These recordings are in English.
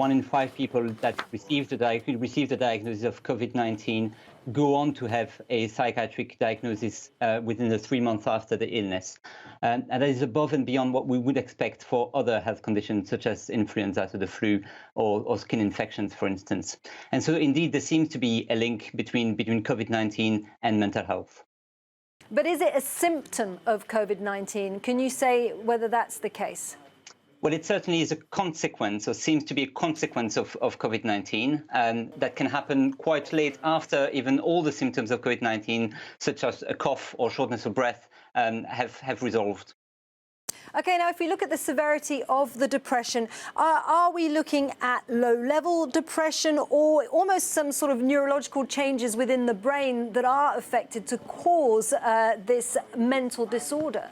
1 in 5 people that receive the diagnosis of COVID-19 go on to have a psychiatric diagnosis within the 3 months after the illness. And that is above and beyond what we would expect for other health conditions, such as influenza, so the flu, or skin infections, for instance. And so indeed, there seems to be a link between COVID-19 and mental health. But is it a symptom of COVID-19? Can you say whether that's the case? Well, it certainly is a consequence, or seems to be a consequence of COVID-19, that can happen quite late after even all the symptoms of COVID-19, such as a cough or shortness of breath, have resolved. OK, now if we look at the severity of the depression, are we looking at low-level depression or almost some sort of neurological changes within the brain that are affected to cause this mental disorder?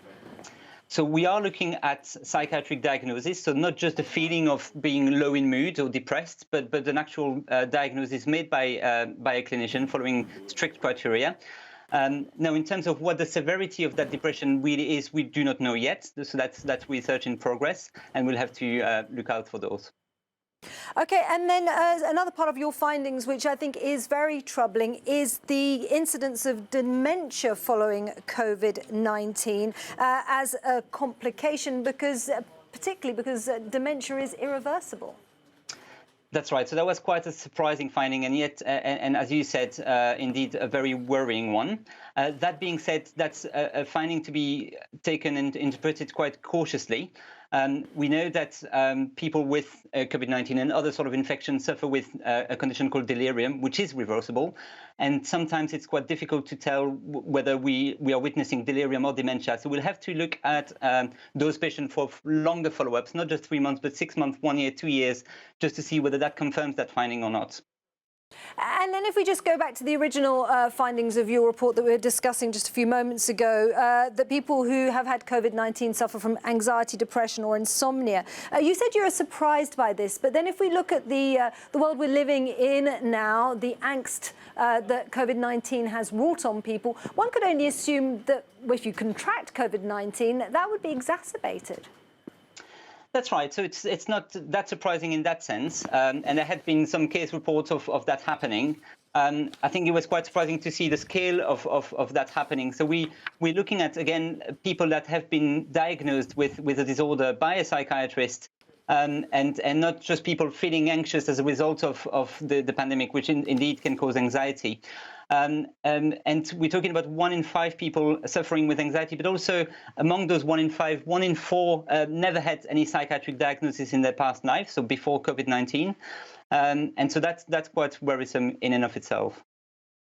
So we are looking at psychiatric diagnosis, so not just the feeling of being low in mood or depressed, but an actual diagnosis made by a clinician following strict criteria. Now, in terms of what the severity of that depression really is, we do not know yet. So that's research in progress, and we'll have to look out for those. OK, and then another part of your findings, which I think is very troubling, is the incidence of dementia following COVID-19 as a complication, particularly because dementia is irreversible. That's right. So that was quite a surprising finding, and yet, and as you said, indeed a very worrying one. That being said, that's a finding to be taken and interpreted quite cautiously. We know that people with COVID-19 and other sort of infections suffer with a condition called delirium, which is reversible. And sometimes it's quite difficult to tell whether we are witnessing delirium or dementia. So we'll have to look at those patients for longer follow-ups, not just 3 months, but 6 months, 1 year, 2 years, just to see whether that confirms that finding or not. And then if we just go back to the original findings of your report that we were discussing just a few moments ago, that people who have had COVID-19 suffer from anxiety, depression or insomnia. You said you were surprised by this, but then if we look at the world we're living in now, the angst that COVID-19 has wrought on people, one could only assume that if you contract COVID-19, that would be exacerbated. That's right. So it's not that surprising in that sense. And there had been some case reports of that happening. I think it was quite surprising to see the scale of that happening. So we're looking at, again, people that have been diagnosed with a disorder by a psychiatrist, and not just people feeling anxious as a result of the pandemic, which indeed can cause anxiety. And we're talking about 1 in 5 people suffering with anxiety, but also among those 1 in 5, 1 in 4 never had any psychiatric diagnosis in their past life, so before COVID-19. And so that's quite worrisome in and of itself.